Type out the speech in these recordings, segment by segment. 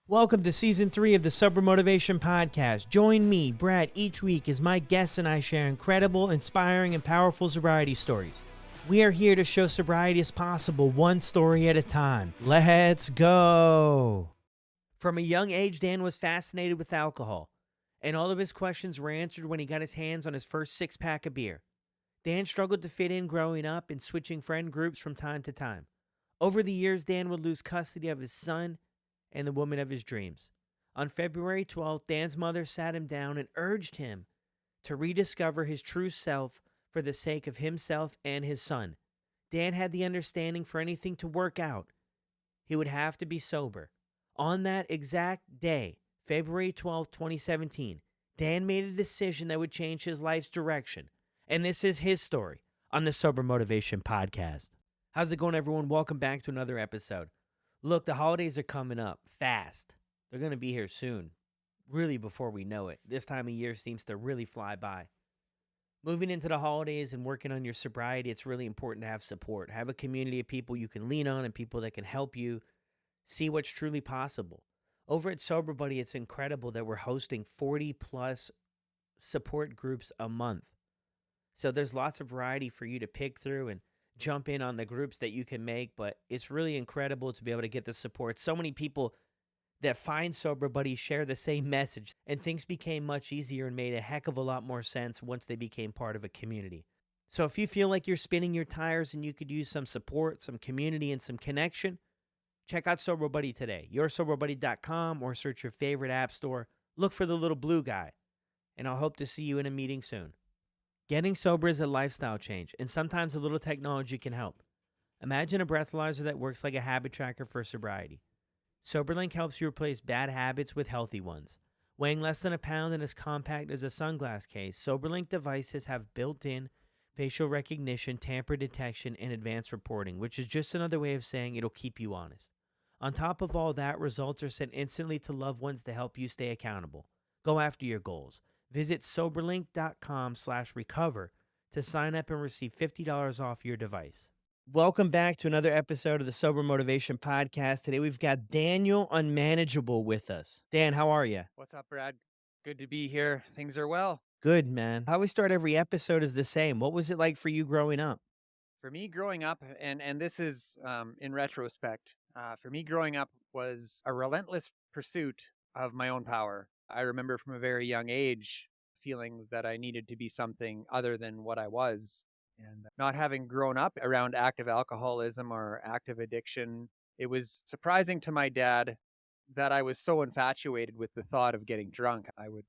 Welcome to Season 3 of the Sober Motivation Podcast. Join me, Brad, each week as my guests and I share incredible, inspiring, and powerful sobriety stories. We are here to show sobriety is possible, one story at a time. Let's go! From a young age, Dan was fascinated with alcohol, and all of his questions were answered when he got his hands on his first six-pack of beer. Dan struggled to fit in growing up and switching friend groups from time to time. Over the years, Dan would lose custody of his son and the woman of his dreams. On February 12th, Dan's mother sat him down and urged him to rediscover his true self for the sake of himself and his son. Dan had the understanding for anything to work out, he would have to be sober. On that exact day, February 12th, 2017, Dan made a decision that would change his life's direction. And this is his story on the Sober Motivation Podcast. How's it going, everyone? Welcome back to another episode. Look, the holidays are coming up fast. They're going to be here soon, really before we know it. This time of year seems to really fly by. Moving into the holidays and working on your sobriety, it's really important to have support. Have a community of people you can lean on and people that can help you see what's truly possible. Over at Sober Buddy, it's incredible that we're hosting 40-plus support groups a month. So there's lots of variety for you to pick through and jump in on the groups that you can make, but it's really incredible to be able to get the support. So many people that find Sober Buddy share the same message, and things became much easier and made a heck of a lot more sense once they became part of a community. So if you feel like you're spinning your tires and you could use some support, some community, and some connection, check out Sober Buddy today. YourSoberBuddy.com or search your favorite app store. Look for the little blue guy, and I'll hope to see you in a meeting soon. Getting sober is a lifestyle change, and sometimes a little technology can help. Imagine a breathalyzer that works like a habit tracker for sobriety. SoberLink helps you replace bad habits with healthy ones. Weighing less than a pound and as compact as a sunglass case, SoberLink devices have built-in facial recognition, tamper detection, and advanced reporting, which is just another way of saying it'll keep you honest. On top of all that, results are sent instantly to loved ones to help you stay accountable. Go after your goals. Visit soberlink.com/recover to sign up and receive $50 off your device. Welcome back to another episode of the Sober Motivation Podcast. Today we've got Daniel Unmanageable with us. Dan, how are you? What's up, Brad? Good to be here. Things are well. Good, man. How we start every episode is the same. What was it like for you growing up? For me, growing up, and this is in retrospect, for me, growing up was a relentless pursuit of my own power. I remember from a very young age feeling that I needed to be something other than what I was. And not having grown up around active alcoholism or active addiction, it was surprising to my dad that I was so infatuated with the thought of getting drunk. I would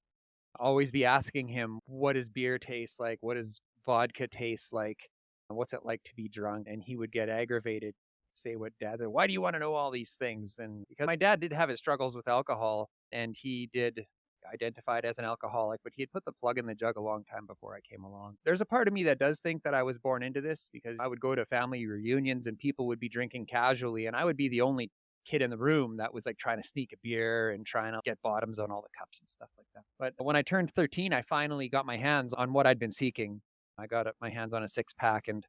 always be asking him, what does beer taste like? What does vodka taste like? What's it like to be drunk? And he would get aggravated, say what dad said, why do you want to know all these things? And because my dad did have his struggles with alcohol and he did identified as an alcoholic, but he had put the plug in the jug a long time before I came along. There's a part of me that does think that I was born into this because I would go to family reunions and people would be drinking casually and I would be the only kid in the room that was like trying to sneak a beer and trying to get bottoms on all the cups and stuff like that. But when I turned 13, I finally got my hands on what I'd been seeking. I got my hands on a six pack and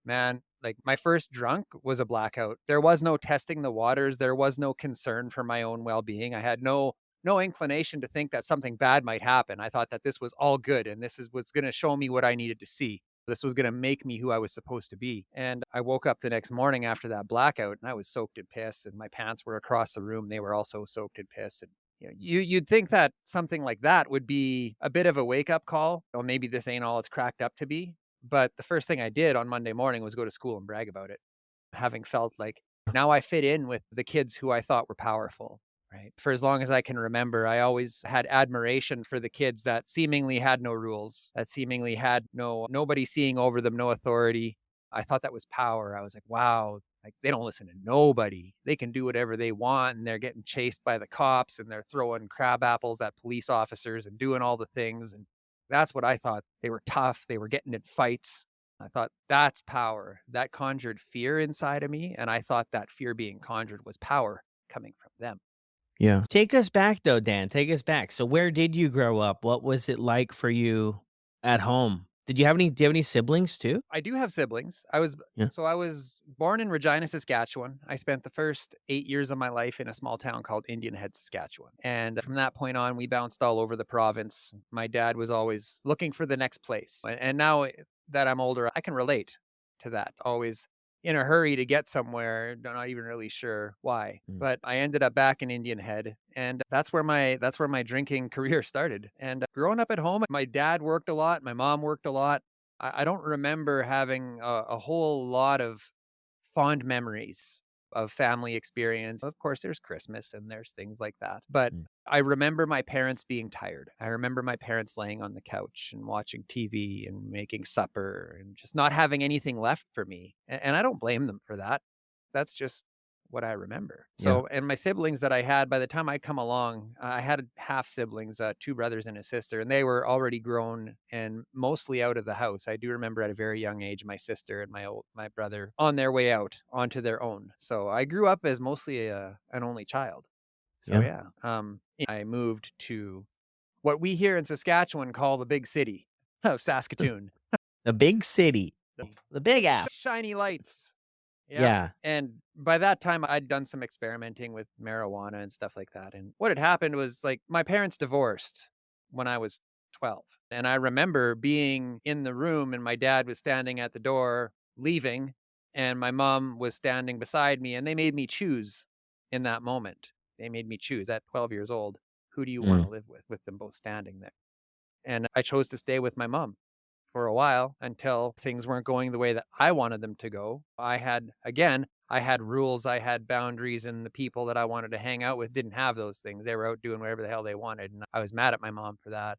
man, like my first drunk was a blackout. There was no testing the waters. There was no concern for my own well-being. I had no inclination to think that something bad might happen. I thought that this was all good and was going to show me what I needed to see. This was going to make me who I was supposed to be. And I woke up the next morning after that blackout and I was soaked in piss and my pants were across the room. They were also soaked in piss. And you'd think that something like that would be a bit of a wake up call. Or maybe this ain't all it's cracked up to be. But the first thing I did on Monday morning was go to school and brag about it, having felt like now I fit in with the kids who I thought were powerful. Right. For as long as I can remember, I always had admiration for the kids that seemingly had no rules, that seemingly had nobody seeing over them, no authority. I thought that was power. I was like, wow, like they don't listen to nobody. They can do whatever they want and they're getting chased by the cops and they're throwing crab apples at police officers and doing all the things. And that's what I thought. They were tough. They were getting in fights. I thought that's power. That conjured fear inside of me. And I thought that fear being conjured was power coming from them. Yeah. Take us back, though, Dan. Take us back. So where did you grow up? What was it like for you at home? Did you have any do you have any siblings too? I do have siblings. Yeah. I was born in Regina, Saskatchewan. I spent the first 8 years of my life in a small town called Indian Head, Saskatchewan. And from that point on, we bounced all over the province. My dad was always looking for the next place. And now that I'm older, I can relate to that. Always in a hurry to get somewhere, not even really sure why. Mm. But I ended up back in Indian Head, and that's where my drinking career started. And growing up at home, my dad worked a lot, my mom worked a lot. I don't remember having a whole lot of fond memories of family experience. Of course, there's Christmas and there's things like that. But Mm. I remember my parents being tired. I remember my parents laying on the couch and watching TV and making supper and just not having anything left for me. And I don't blame them for that. That's just what I remember. Yeah. So, and my siblings that I had, by the time I come along, I had half siblings, two brothers and a sister, and they were already grown and mostly out of the house. I do remember at a very young age, my sister and my brother on their way out onto their own. So I grew up as mostly an only child. So Yeah. yeah, I moved to what we here in Saskatchewan call the big city of Saskatoon. The big city. The The Big Apple. shiny lights. Yep. Yeah. And by that time, I'd done some experimenting with marijuana and stuff like that. And what had happened was like my parents divorced when I was 12. And I remember being in the room and my dad was standing at the door leaving and my mom was standing beside me and they made me choose in that moment. They made me choose at 12 years old. Who do you want to Mm. live with them both standing there? And I chose to stay with my mom for a while until things weren't going the way that I wanted them to go. I had rules, I had boundaries, and the people that I wanted to hang out with didn't have those things. They were out doing whatever the hell they wanted. And I was mad at my mom for that.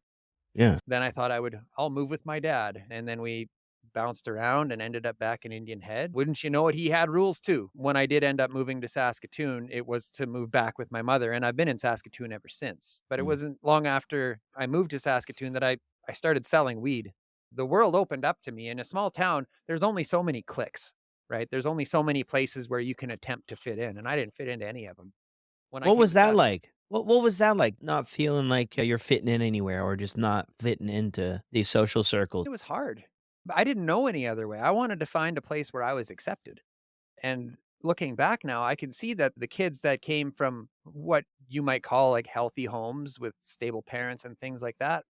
Yeah. Then I thought I'll move with my dad. And then we bounced around and ended up back in Indian Head. Wouldn't you know it, he had rules too. When I did end up moving to Saskatoon, it was to move back with my mother. And I've been in Saskatoon ever since. But it Mm. wasn't long after I moved to Saskatoon that I started selling weed. The world opened up to me. In a small town, there's only so many cliques, right? There's only so many places where you can attempt to fit in. And I didn't fit into any of them. When I What came was to that Saskatoon, like? What was that like, not feeling like, you're fitting in anywhere or just not fitting into these social circles? it was hard. But I didn't know any other way. I wanted to find a place where I was accepted. And looking back now, I can see that the kids that came from what you might call like healthy homes with stable parents and things like that,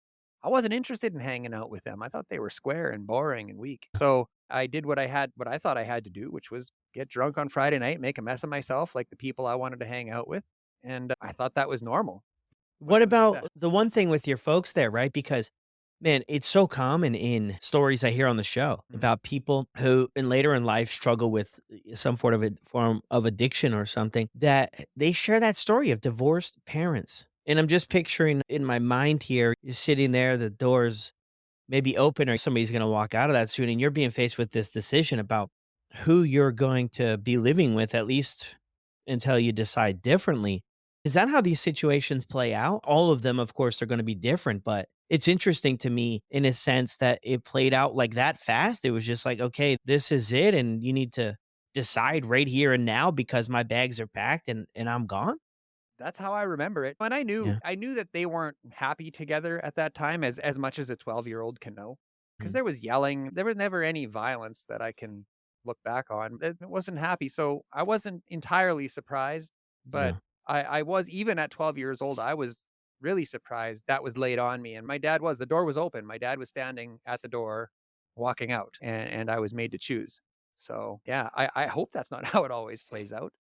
I wasn't interested in hanging out with them. I thought they were square and boring and weak. So I did what I thought I had to do, which was get drunk on Friday night, make a mess of myself like the people I wanted to hang out with. And I thought that was normal, What which was about sad. the one thing with your folks there, right? Because, man, it's so common in stories I hear on the show Mhm. about people who, in later in life, struggle with some form of addiction or something that they share that story of divorced parents. And I'm just picturing in my mind here, you're sitting there, the doors maybe open or somebody's going to walk out of that soon, and you're being faced with this decision about who you're going to be living with, at least until you decide differently. Is that how these situations play out? All of them, of course, are going to be different, but it's interesting to me in a sense that it played out like that fast. It was just like, okay, this is it, and you need to decide right here and now because my bags are packed and I'm gone. That's how I remember it. And Yeah. I knew that they weren't happy together at that time as much as a 12-year-old can know. Because Mm. there was yelling, there was never any violence that I can look back on. It wasn't happy. So I wasn't entirely surprised, but Yeah. I was even at 12 years old, I was really surprised that was laid on me. And my dad was, the door was open. My dad was standing at the door walking out and I was made to choose. So yeah, I hope that's not how it always plays out.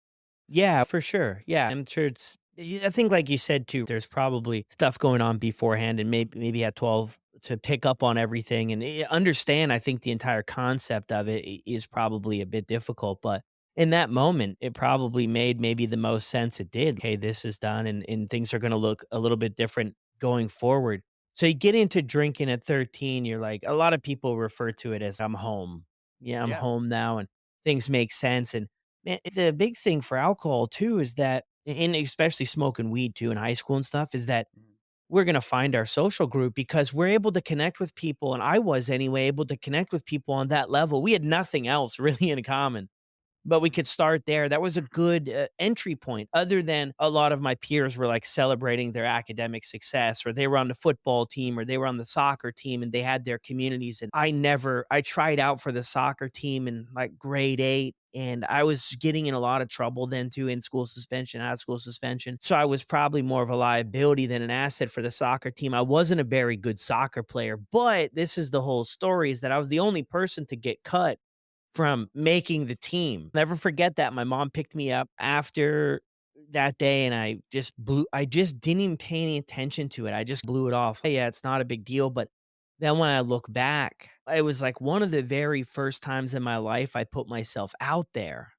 Yeah, for sure. Yeah, I'm sure I think like you said too, there's probably stuff going on beforehand and maybe at 12 to pick up on everything and understand, I think the entire concept of it is probably a bit difficult, but in that moment, it probably made maybe the most sense it did. Okay, this is done and things are going to look a little bit different going forward. So you get into drinking at 13, you're like a lot of people refer to it as I'm home. Yeah, I'm Yeah. home now and things make sense and man, the big thing for alcohol too is that and especially smoking weed too in high school and stuff, is that Mhm. we're gonna find our social group because we're able to connect with people, and I was anyway able to connect with people on that level. We had nothing else really in common, but we Mhm. could start there. That was a good entry point, other than a lot of my peers were like celebrating their academic success, or they were on the football team, or they were on the soccer team, and they had their communities. And I tried out for the soccer team in like grade 8. And I was getting in a lot of trouble then too, in school suspension, out of school suspension. So I was probably more of a liability than an asset for the soccer team. I wasn't a very good soccer player, but this is the whole story, is that I was the only person to get cut from making the team. Never forget that. My mom picked me up after that day, and I just didn't even pay any attention to it. I just blew it off. Yeah, it's not a big deal. But then when I look back, it was like one of the very first times in my life I put myself out there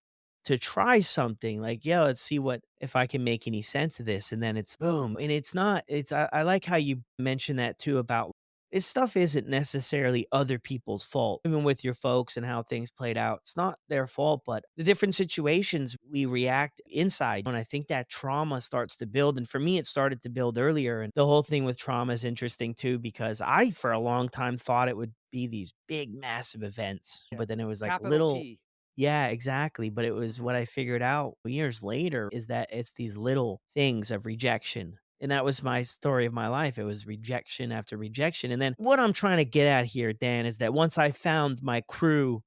to try something. Like, yeah, let's see what if I can make any sense of this. And then it's boom. And it's not, it's I like how you mentioned that too, about this stuff isn't necessarily other people's fault. Even with your folks and how things played out, it's not their fault, but the different situations we react inside. And I think that trauma starts to build. And for me, it started to build earlier. And the whole thing with trauma is interesting too, because I, for a long time, thought it would be these big, massive events, Yeah. but then it was like Capital little. T. Yeah, exactly. But it was Mhm. what I figured out years later, is that it's these little things of rejection. And that was my story of my life. It was rejection after rejection. And then what I'm trying to get at here, Dan, is that once I found my crew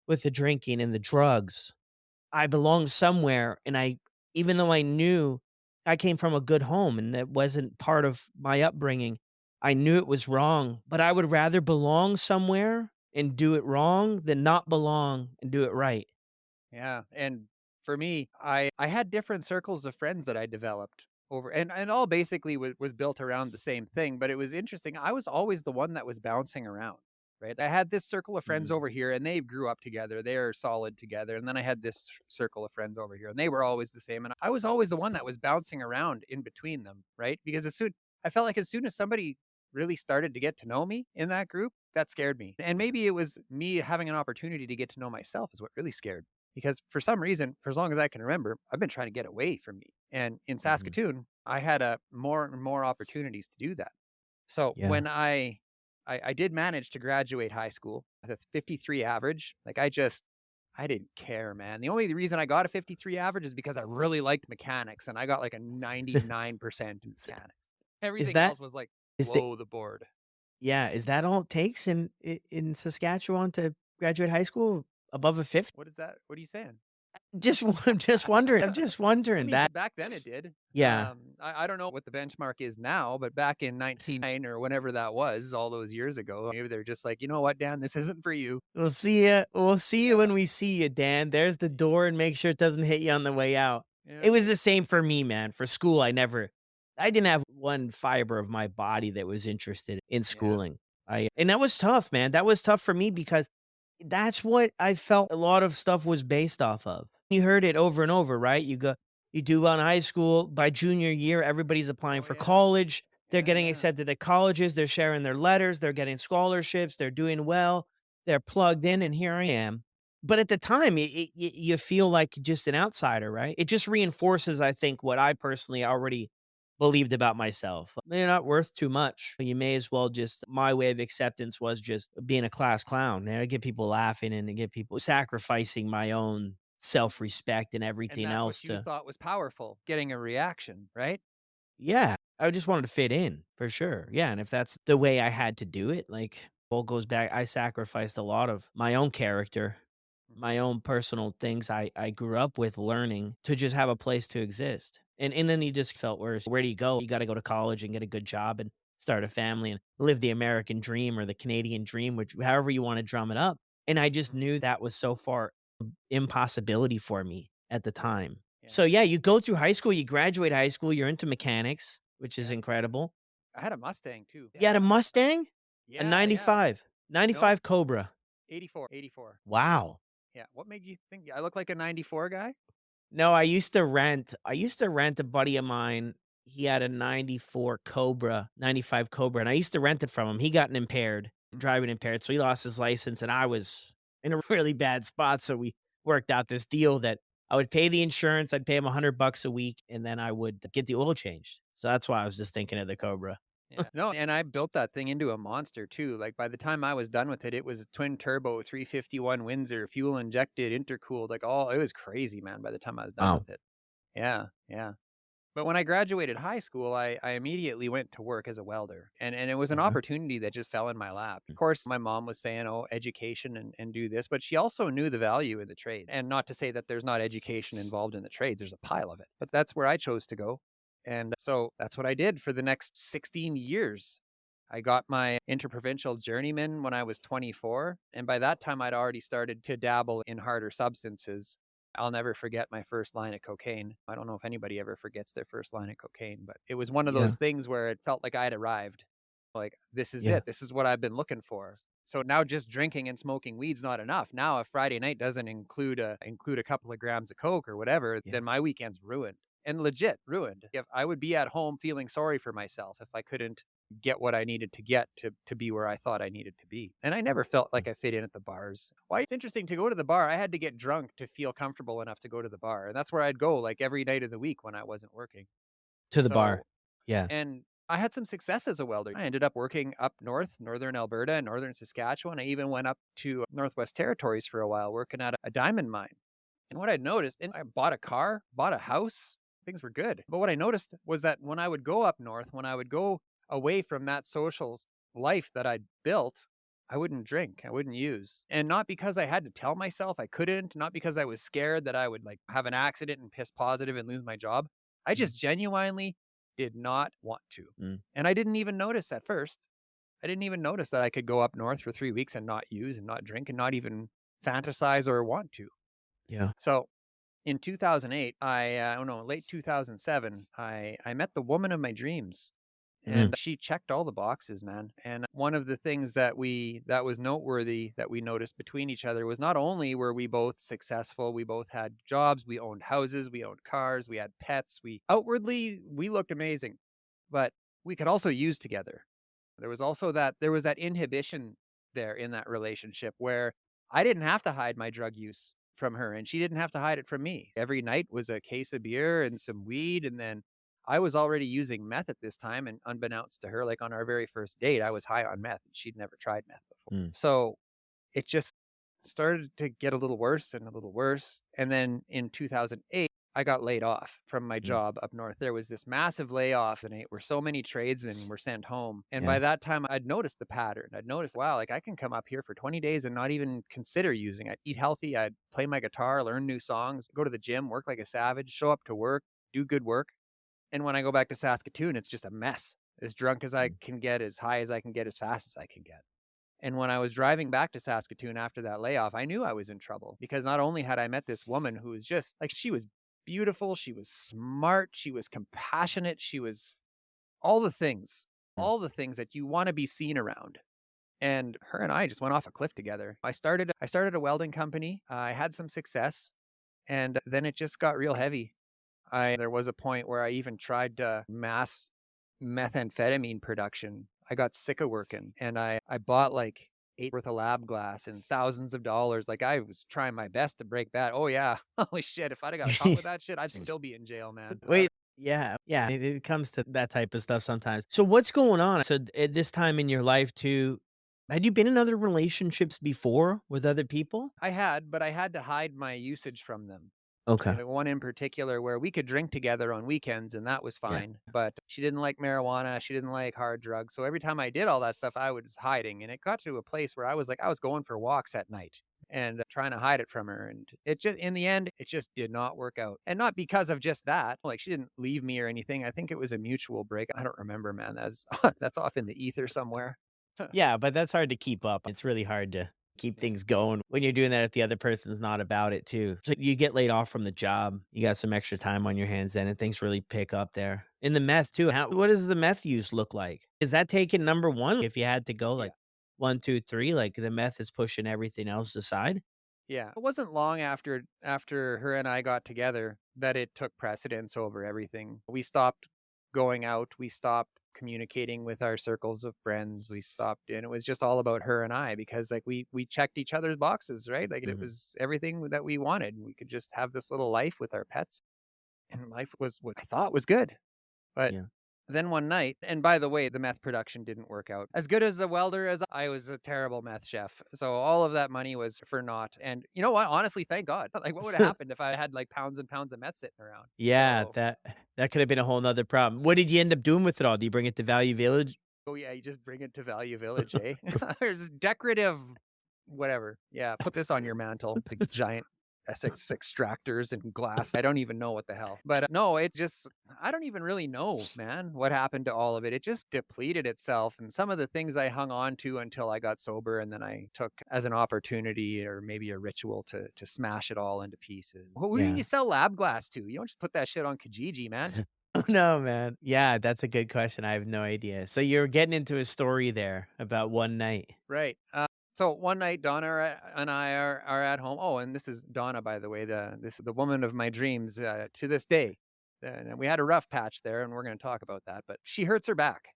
with the drinking and the drugs, I belonged somewhere. And even though I knew I came from a good home and that wasn't part of my upbringing, I knew it was wrong, but I would rather belong somewhere and do it wrong than not belong and do it right. Yeah, and for me, I had different circles of friends that I developed over, and all basically was built around the same thing, but it was interesting. I was always the one that was bouncing around, right? I had this circle of friends Mhm. over here and they grew up together. They're solid together. And then I had this circle of friends over here and they were always the same. And I was always the one that was bouncing around in between them, right? Because I felt like as soon as somebody really started to get to know me in that group, that scared me. And maybe it was me having an opportunity to get to know myself is what really scared me, because for some reason, for as long as I can remember, I've been trying to get away from me. And in Mhm. Saskatoon, I had a more and more opportunities to do that. So Yeah. when I did manage to graduate high school with a 53 average, like I didn't care, man. The only reason I got a 53 average is because I really liked mechanics and I got like a 99% in S mechanics. is Everything that else was like is the below the board. yeah, is that all it takes in Saskatchewan to graduate high school? Above a 50? What is that? What are you saying? Just wondering. I'm just I wondering mean, that. back then it did. Yeah. I don't know what the benchmark is now, but back in 19 or whenever that was, all those years ago, maybe they're just like, you know what, Dan, this isn't for you. We'll see you Yeah, when we see you, Dan. There's the door, and make sure it doesn't hit you on the way out. yeah, It was the same for me, man. For school, I didn't have one fiber of my body that was interested in yeah. schooling. And that was tough, man. That was tough for me because that's what I felt a lot of stuff was based off of. You heard it over and over, right? You do on high school, by junior year, everybody's applying Oh for yeah, college. They're yeah, getting yeah. accepted at colleges. They're sharing their letters. They're getting scholarships. They're doing well. They're plugged in, and here I am. But at the time, you feel like just an outsider, right? It just reinforces, I think, what I personally already believed about myself. They're not worth too much. You may as well just my way of acceptance was just being a class clown. And I get people laughing and I get people sacrificing my own self-respect and And everything that's else what you to thought was powerful, getting a reaction, right? yeah. I just wanted to fit in for sure. Yeah. And if that's the way I had to do it, like all goes back, I sacrificed a lot of my own character, Mhm. my own personal things I grew up with learning to just have a place to exist. And then you just felt worse. Where do you go? You got to go to college and get a good job and start a family and live the American dream or the Canadian dream, which however you want to drum it up. And I just Mhm. knew that was so far impossibility for me at the Yeah, time. yeah, So yeah, you go through high school, you graduate high school, you're into mechanics, which is yeah. incredible. I had a Mustang too. You had a Mustang? A Yeah, yeah. 95, No, 95 Cobra. 84, 84. Wow. Yeah. What made you think I look like a 94 guy? No, I used to rent a buddy of mine. He had a 94 Cobra, 95 Cobra, and I used to rent it from him. He got an impaired, Mhm. driving impaired, so he lost his license, and I was in a really bad spot, so we worked out this deal that I would pay the insurance, I'd pay him $100 a week, and then I would get the oil changed. So that's why I was just thinking of the Cobra. Yeah. No, and I built that thing into a monster too. Like by the time I was done with it, it was a twin turbo 351 Windsor, fuel injected, intercooled, like all it was crazy, man, by the time I was done Wow. with it. Yeah, yeah. But when I graduated high school, I immediately went to work as a welder. And it was an Okay. opportunity that just fell in my lap. Of course, my mom was saying, oh, education and do this, but she also knew the value in the trade. And not to say that there's not education involved in the trades, there's a pile of it. But that's where I chose to go. And so that's what I did for the next 16 years. I got my interprovincial journeyman when I was 24. And by that time, I'd already started to dabble in harder substances. I'll never forget my first line of cocaine. I don't know if anybody ever forgets their first line of cocaine, but it was one of Yeah. those things where it felt like I had arrived. Like, this is Yeah. it. This is what I've been looking for. So now just drinking and smoking weed's not enough. Now if Friday night doesn't include a couple of grams of coke or whatever, Yeah. then my weekend's ruined. And legit ruined. If I would be at home feeling sorry for myself if I couldn't get what I needed to get to be where I thought I needed to be. And I never felt like I fit in at the bars. Why it's interesting to go to the bar, I had to get drunk to feel comfortable enough to go to the bar. And that's where I'd go like every night of the week when I wasn't working. To the bar. So, Yeah. and I had some success as a welder. I ended up working up north, northern Alberta and northern Saskatchewan. I even went up to Northwest Territories for a while working at a diamond mine. And what I'd noticed, and I bought a car, bought a house, things were good. But what I noticed was that when I would go up north, when I would go away from that social life that I'd built, I wouldn't drink, I wouldn't use. And not because I had to tell myself I couldn't, not because I was scared that I would like have an accident and piss positive and lose my job. I Mm. just genuinely did not want to. Mm. And I didn't even notice at first. I didn't even notice that I could go up north for 3 weeks and not use and not drink and not even fantasize or want to. Yeah. So in 2008, oh no, late 2007, I met the woman of my dreams. Mm. And she checked all the boxes, man. And one of the things that was noteworthy that we noticed between each other was not only were we both successful, we both had jobs, we owned houses, we owned cars, we had pets, we looked amazing, but we could also use together. There was that inhibition there in that relationship where I didn't have to hide my drug use from her and she didn't have to hide it from me. Every night was a case of beer and some weed, and then I was already using meth at this time, and unbeknownst to her, like on our very first date, I was high on meth and she'd never tried meth before. Mm. So it just started to get a little worse and a little worse. And then in 2008, I got laid off from my Mm. job up north. There was this massive layoff and where so many tradesmen were sent home. And Yeah. by that time, I'd noticed the pattern. I'd noticed, wow, like I can come up here for 20 days and not even consider using. I'd eat healthy. I'd play my guitar, learn new songs, go to the gym, work like a savage, show up to work, do good work. And when I go back to Saskatoon, it's just a mess. As drunk as I Mm. can get, as high as I can get, as fast as I can get. And when I was driving back to Saskatoon after that layoff, I knew I was in trouble because not only had I met this woman who was just like, she was beautiful, she was smart, she was compassionate, she was Mm. all the things that you want to be seen around. And her and I just went off a cliff together. I started a welding company. I had some success, and then it just got real heavy. I There was a point where I even tried to mass methamphetamine production. I got sick of working and I bought like 8 worth of lab glass and thousands of dollars. Like I was trying my best to break bad. Oh yeah. Holy shit. If I'd have got caught with that shit, I'd still be in jail, man. Wait, yeah, yeah, it comes to that type of stuff sometimes. So what's going on? So at this time in your life too, had you been in other relationships before with other people? But I had to hide my usage from them. Okay. Like one in particular where we could drink together on weekends and that was Yeah. fine. But she didn't like marijuana. She didn't like hard drugs. So every time I did all that stuff, I was hiding. And it got to a place where I was going for walks at night and trying to hide it from her. And in the end, it just did not work out. And not because of just that. Like she didn't leave me or anything. I think it was a mutual break. I don't remember, man. That's off in the ether somewhere. Yeah, but that's hard to keep up. It's really hard to keep Yeah. things going when you're doing that if the other person's not about it too. So you get laid off from the job, you got some extra time on your hands then and things really pick up there. In the meth too, what does the meth use look like? Is that taking number 1 if you had to go Yeah. like 1, 2, 3, like the meth is pushing everything else aside? Yeah. It wasn't long after her and I got together that it took precedence over everything. We stopped going out, we stopped communicating with our circles of friends. We stopped and it was just all about her and I because like we checked each other's boxes, right? Like it Mhm. was everything that we wanted. We could just have this little life with our pets and life was what I thought was good. But Yeah. Then one night, and by the way, the meth production didn't work out. As good as a welder as I was, a terrible meth chef. So all of that money was for naught. And you know what? Honestly, thank God. Like, what would have happened if I had like pounds and pounds of meth sitting around? Yeah, So, that could have been a whole 'nother problem. What did you end up doing with it all? Do you bring it to Value Village? oh yeah, you just bring it to Value Village, eh? There's decorative whatever. Yeah, put this on your mantle. Big giant Essex extractors and glass. I don't even know what the hell. But no, it's just I don't even really know, man, what happened to all of it. It just depleted itself. And some of the things I hung on to until I got sober and then I took as an opportunity or maybe a ritual to smash it all into pieces. Who do Yeah. you sell lab glass to? You don't just put that shit on Kijiji, man. Oh, no, man. Yeah, that's a good question. I have no idea. So you're getting into a story there about one night. Right. So one night, and I are at home. Oh, and this is Donna, by the way, the woman of my dreams to this day. And we had a rough patch there, and we're going to talk about that. But she hurts her back,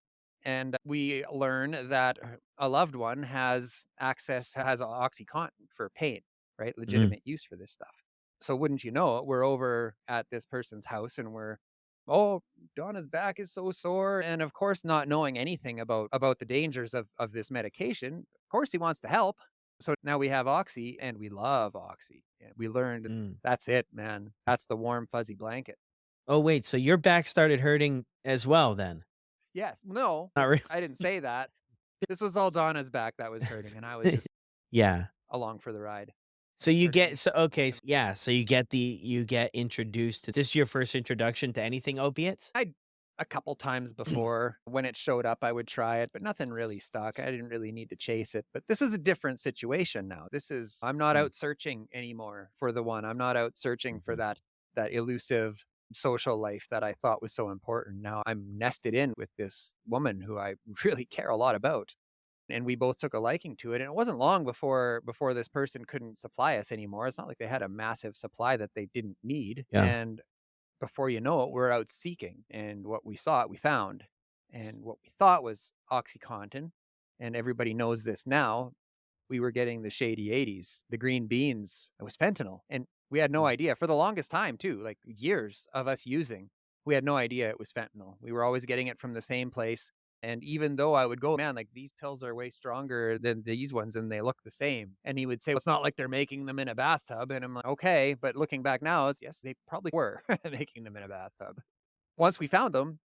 and we learn that a loved one has OxyContin for pain, right? Mm, Legitimate use for this stuff. So wouldn't you know it, we're over at this person's house, and oh, Donna's back is so sore, and of course, not knowing anything about the dangers of this medication, of course, he wants to help. So now we have Oxy, and we love Oxy. And we learned mm. that's it, man. That's the warm, fuzzy blanket. Oh, wait, so your back started hurting as well then? Yes, no, Not really. I didn't say that. This was all Donna's back that was hurting, and I was just Yeah. along for the ride. So you Or she get so okay, yeah, so you get introduced to this is your first introduction to anything opiates? I a couple times before when it showed up, I would try it, but nothing really stuck. I didn't really need to chase it. But this is a different situation now. I'm not Mm, out searching anymore for the one. I'm not out searching for mhm. that elusive social life that I thought was so important. Now I'm nested in with this woman who I really care a lot about. And we both took a liking to it. And it wasn't long before this person couldn't supply us anymore. It's not like they had a massive supply that they didn't need. Yeah. And before you know it, we're out seeking. And what we sought, we found. And what we thought was OxyContin, and everybody knows this now, we were getting the shady 80s, the green beans. It was fentanyl. And we had no Mm, idea for the longest time, too, like years of us using. We had no idea it was fentanyl. We were always getting it from the same place. And even though I would go, man, like these pills are way stronger than these ones and they look the same. And he would say, well, it's not like they're making them in a bathtub. And I'm like, okay. But looking back now, it's yes, they probably were making them in a bathtub. Once we found them,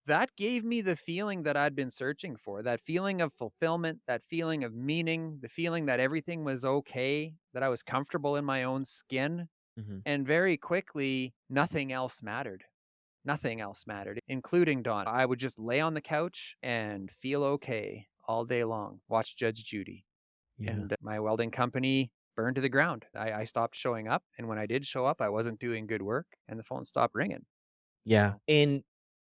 that gave me the feeling that I'd been searching for, that feeling of fulfillment, that feeling of meaning, the feeling that everything was okay, that I was comfortable in my own skin. mhm. And very quickly, nothing else mattered. Nothing else mattered, including Dawn. I would just lay on the couch and feel okay all day long, watch Judge Judy. Yeah. And my welding company burned to the ground. I stopped showing up. And when I did show up, I wasn't doing good work and the phone stopped ringing. Yeah, So and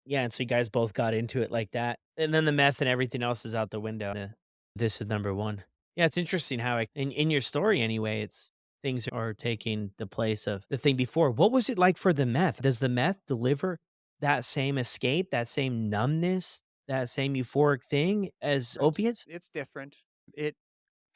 yeah, and so you guys both got into it like that, and then the meth and everything else is out the window. This is number 1. Yeah, it's interesting how in your story anyway, it's things are taking the place of the thing before. What was it like for the meth? Does the meth deliver that same escape, that same numbness, that same euphoric thing as right. opiates? It's different. It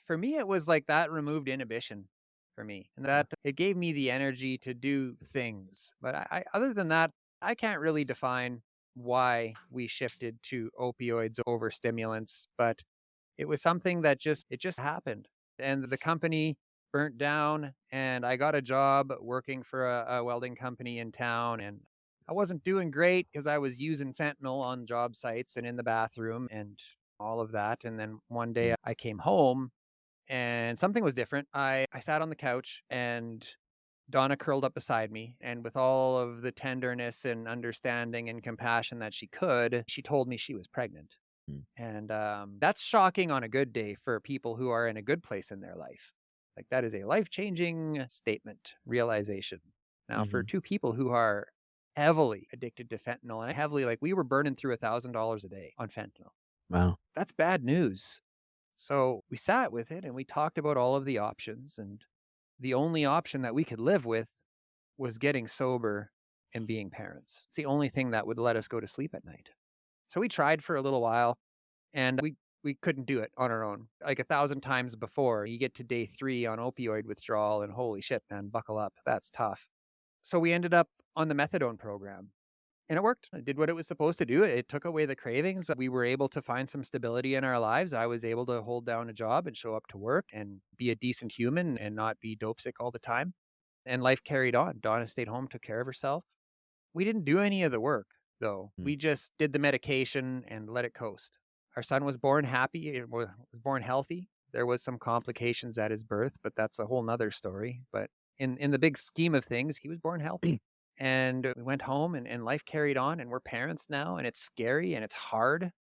For me, it was like that removed inhibition for me, and Yeah. that it gave me the energy to do things. But other than that, I can't really define why we shifted to opioids over stimulants, but it was something that just happened. And the company burnt down, and I got a job working for a welding company in town, and I wasn't doing great because I was using fentanyl on job sites and in the bathroom and all of that. And then one day Mm, I came home and something was different. I sat on the couch and Donna curled up beside me, and with all of the tenderness and understanding and compassion that she could, she told me she was pregnant. mm, And that's shocking on a good day for people who are in a good place in their life. Like that is a life changing statement, realization. Now, for mhm. two people who are heavily addicted to fentanyl and heavily, like we were burning through $1,000 a day on fentanyl, Wow. that's bad news. So we sat with it and we talked about all of the options. And the only option that we could live with was getting sober and being parents. It's the only thing that would let us go to sleep at night. So we tried for a little while and we couldn't do it on our own. Like 1,000 times before, you get to day 3 on opioid withdrawal and holy shit, man, buckle up. That's tough. So we ended up on the methadone program. And it worked. It did what it was supposed to do. It took away the cravings. We were able to find some stability in our lives. I was able to hold down a job and show up to work and be a decent human and not be dope sick all the time. And life carried on. Donna stayed home, took care of herself. We didn't do any of the work, though. Mm. We just did the medication and let it coast. Our son was born happy, was born healthy. There was some complications at his birth, but that's a whole nother story. But in the big scheme of things, he was born healthy. And we went home and life carried on and we're parents now and it's scary and it's hard.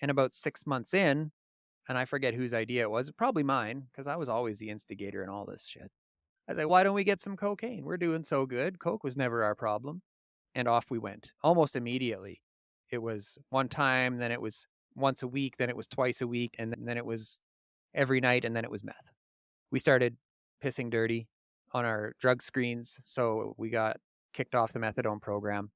And about 6 months in, and I forget whose idea it was, probably mine, because I was always the instigator in all this shit. I was like, why don't we get some cocaine? We're doing so good. Coke was never our problem. And off we went almost immediately. It was one time, then it was once a week, then it was twice a week, and then it was every night, and then it was meth. We started pissing dirty on our drug screens, so we got kicked off the methadone program,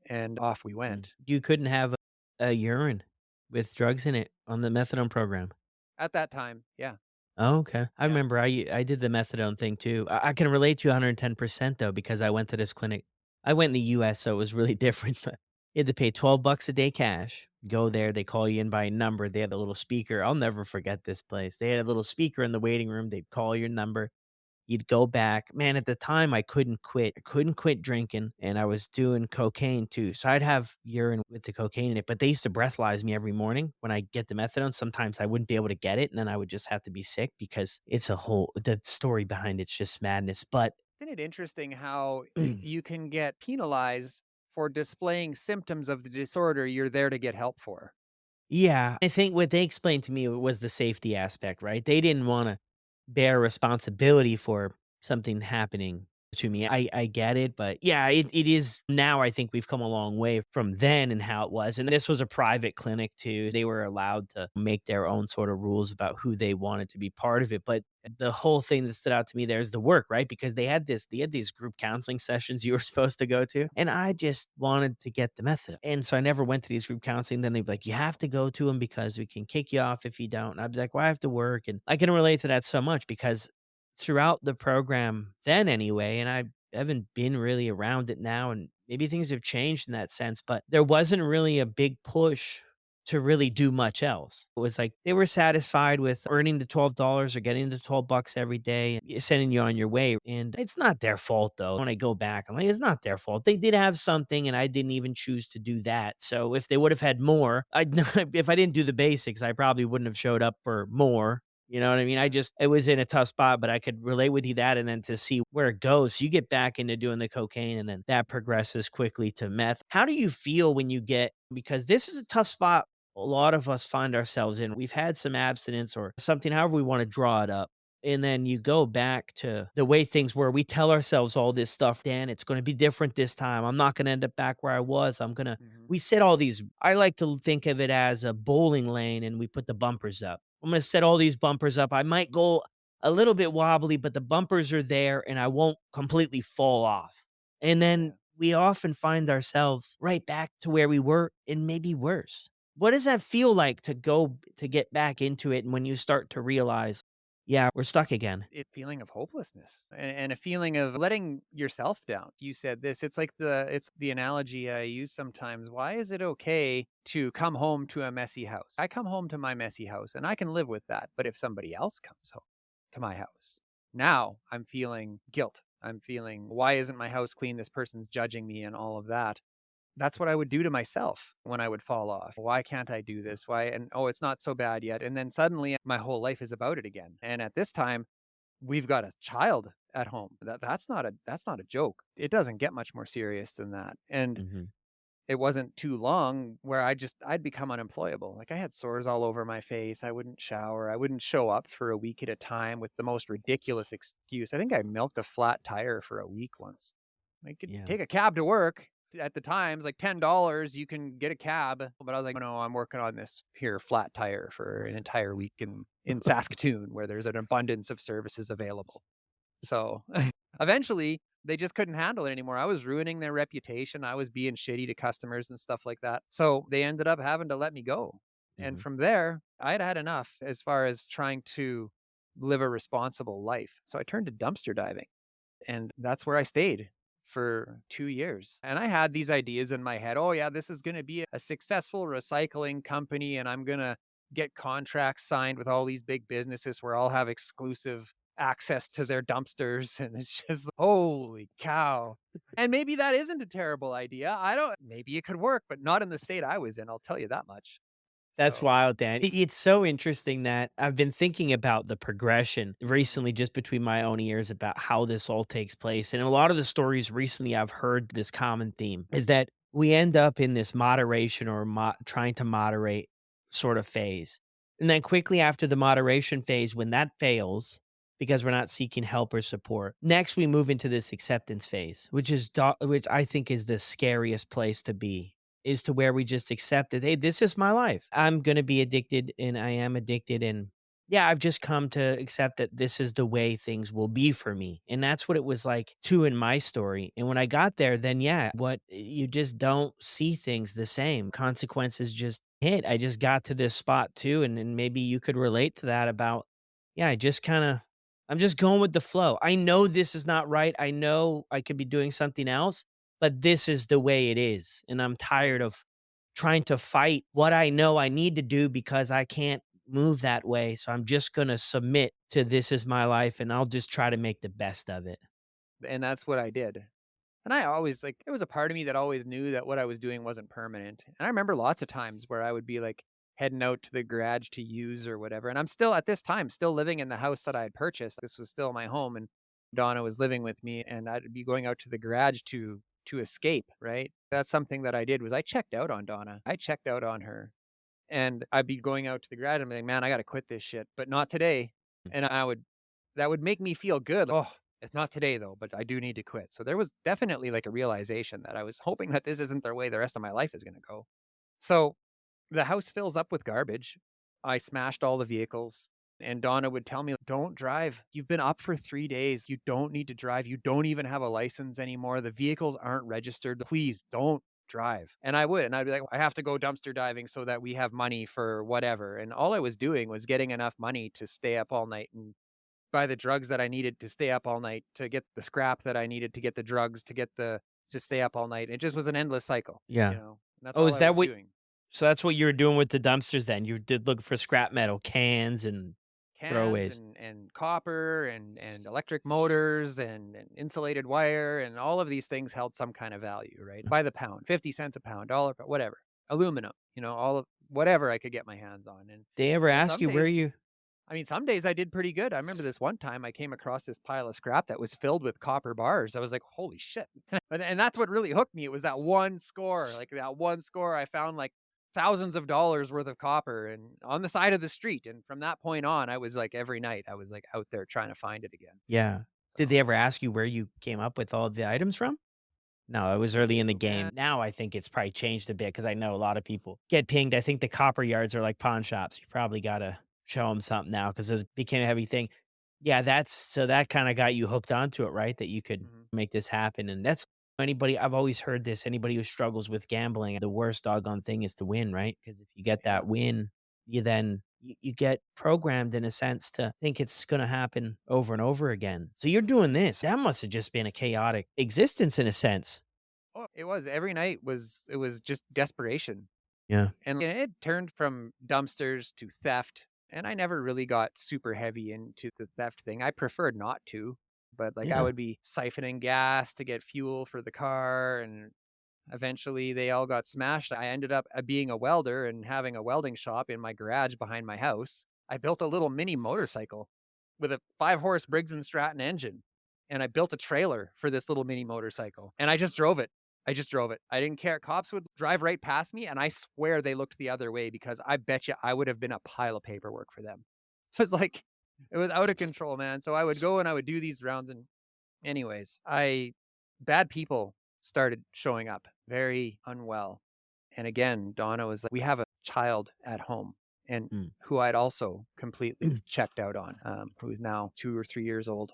and off we Mm. went. You couldn't have a urine with drugs in it on the methadone program? At that time, yeah, Oh, okay. I yeah. remember I did the methadone thing too. I can relate to you 110% though, because I went to this clinic. I went in the US, so it was really different, but you had to pay 12 bucks a day cash. Go there, they call you in by number. They had a little speaker. I'll never forget this place. They had a little speaker in the waiting room. They'd call your number. You'd go back. Man, at the time, I couldn't quit. I couldn't quit drinking, and I was doing cocaine too. So I'd have urine with the cocaine in it, but they used to breathalyze me every morning when I get the methadone. Sometimes I wouldn't be able to get it, and then I would just have to be sick because it's a whole the story behind it's just madness. But Isn't it interesting how you can get penalized for displaying symptoms of the disorder you're there to get help for? yeah, I think what they explained to me was the safety aspect, right? They didn't wanna bear responsibility for something happening to me. I get it, but yeah, it is now I think we've come a long way from then and how it was, and this was a private clinic too. They were allowed to make their own sort of rules about who they wanted to be part of it, but the whole thing that stood out to me there is the work, right? Because they had these group counseling sessions you were supposed to go to, and I just wanted to get the method. And so I never went to these group counseling. Then they'd be like, "You have to go to them because we can kick you off if you don't." And I'd be like, "Well, I have to work." And I can relate to that so much because throughout the program then anyway, and I haven't been really around it now, and maybe things have changed in that sense, but there wasn't really a big push to really do much else. It was like they were satisfied with earning the $12 or getting the 12 bucks every day, and sending you on your way. And it's not their fault though. When I go back, I'm like, it's not their fault. They did have something and I didn't even choose to do that. So if they would have had more, if I didn't do the basics, I probably wouldn't have showed up for more. You know what I mean? It was in a tough spot, but I could relate with you that and then to see where it goes. So you get back into doing the cocaine and then that progresses quickly to meth. How do you feel when you get, because this is a tough spot a lot of us find ourselves in. We've had some abstinence or something, however we want to draw it up. And then you go back to the way things were. We tell ourselves all this stuff, Dan, it's going to be different this time. I'm not going to end up back where I was. Mhm. We set all these, I like to think of it as a bowling lane and we put the bumpers up. I'm going to set all these bumpers up. I might go a little bit wobbly, but the bumpers are there and I won't completely fall off. And then Yeah. we often find ourselves right back to where we were and maybe worse. What does that feel like to get back into it and when you start to realize, "Yeah, we're stuck again?" It feeling of hopelessness and a feeling of letting yourself down. You said this, it's the analogy I use sometimes. Why is it okay to come home to a messy house? I come home to my messy house and I can live with that. But if somebody else comes home to my house, now I'm feeling guilt. I'm feeling, why isn't my house clean? This person's judging me and all of that. That's what I would do to myself when I would fall off. Why can't I do this? Why? And oh, it's not so bad yet. And then suddenly my whole life is about it again. And at this time, we've got a child at home. That's not a joke. It doesn't get much more serious than that. And Mhm. it wasn't too long where I'd become unemployable. Like I had sores all over my face. I wouldn't shower. I wouldn't show up for a week at a time with the most ridiculous excuse. I think I milked a flat tire for a week once. I could Yeah. take a cab to work. At the times, like $10, you can get a cab. But I was like, "Oh, no, I'm working on this here flat tire for an entire week in Saskatoon where there's an abundance of services available." So eventually, they just couldn't handle it anymore. I was ruining their reputation. I was being shitty to customers and stuff like that. So they ended up having to let me go. And Mhm. from there, I'd had enough as far as trying to live a responsible life. So I turned to dumpster diving. And that's where I stayed for 2 years. And I had these ideas in my head. Oh, yeah, this is going to be a successful recycling company, and I'm going to get contracts signed with all these big businesses where I'll have exclusive access to their dumpsters. And it's just, holy cow. And maybe that isn't a terrible idea. I don't, maybe it could work, but not in the state I was in. I'll tell you that much. That's So, wild, Dan. It's so interesting that I've been thinking about the progression mhm, recently just between my own ears about how this all takes place. And a lot of the stories recently I've heard this common theme is that we end up in this moderation or trying to moderate sort of phase. And then quickly after the moderation phase, when that fails, because we're not seeking help or support, next we move into this acceptance phase, which I think is the scariest place to be, is to where we just accept that, hey, this is my life. I'm going to be addicted and I am addicted. And yeah, I've just come to accept that this is the way things will be for me. And that's what it was like too in my story. And when I got there, then yeah, what you just don't see things the same. Consequences just hit. I just got to this spot too. And maybe you could relate to that about, yeah, I'm just going with the flow. I know this is not right. I know I could be doing something else, but this is the way it is. And I'm tired of trying to fight what I know I need to do because I can't move that way. So I'm just going to submit to this is my life and I'll just try to make the best of it. and that's what I did. And I always like, there was a part of me that always knew that what I was doing wasn't permanent. And I remember lots of times where I would be like heading out to the garage to use or whatever. And I'm still at this time, still living in the house that I had purchased. This was still my home, and Donna was living with me, and I'd be going out to the garage to escape, right? That's something that I did was I checked out on Donna. I checked out on her. And I'd be going out to the garage and be like, man, I got to quit this shit, but not today. And that would make me feel good. Oh, it's not today though, but I do need to quit. So there was definitely like a realization that I was hoping that this isn't the way the rest of my life is going to go. So the house fills up with garbage. I smashed all the vehicles. And Donna would tell me, don't drive. You've been up for 3 days. You don't need to drive. You don't even have a license anymore. The vehicles aren't registered. Please don't drive. And I would. And I'd be like, I have to go dumpster diving so that we have money for whatever. And all I was doing was getting enough money to stay up all night and buy the drugs that I needed to stay up all night, to get the scrap that I needed to get the drugs, to stay up all night. It just was an endless cycle, Yeah. you know, and that's Oh, all is I that was what? doing. So that's what you were doing with the dumpsters then? You did look for scrap metal cans and Cans throwaways. and copper and electric motors and insulated wire, and all of these things held some kind of value, right? By the pound, 50 cents a pound, dollar, whatever. Aluminum, all of whatever I could get my hands on. And They ever ask some you where days, you I mean, some days I did pretty good. I remember this one time I came across this pile of scrap that was filled with copper bars. I was like, holy shit. And that's what really hooked me. It was that one score. Like that one score, I found like thousands of dollars worth of copper and on the side of the street. And from that point on, I was like every night I was like out there trying to find it again. Yeah. Did So they ever ask you where you came up with all the items from? No, it was early in the game. man, Now I think it's probably changed a bit because I know a lot of people get pinged. I think the copper yards are like pawn shops. You probably gotta show them something now because it became a heavy thing. Yeah, that's so that kinda got you hooked onto it, right? That you could mhm, make this happen, and that's anybody I've always heard this, anybody who struggles with gambling, the worst doggone thing is to win, right? Because if you get yeah. that win, you get programmed in a sense to think it's gonna happen over and over again. So you're doing this. That must have just been a chaotic existence in a sense. Oh, it was every night it was just desperation. Yeah. And it turned from dumpsters to theft, and I never really got super heavy into the theft thing. I preferred not to, but, like, I Yeah. would be siphoning gas to get fuel for the car, and eventually they all got smashed. I ended up, being a welder and having a welding shop in my garage behind my house. I built a little mini motorcycle with a 5-horse Briggs& and Stratton engine, and I built a trailer for this little mini motorcycle, and I just drove it. I just drove it. I didn't care. Cops would drive right past me, and I swear they looked the other way because I bet you I would have been a pile of paperwork for them. So it's like it was out of control, man. So I would go and I would do these rounds, and anyways, I bad people started showing up, very unwell. And again, Donna was like, "We have a child at home," and Mm. who I'd also completely checked out on, who is now 2 or 3 years old.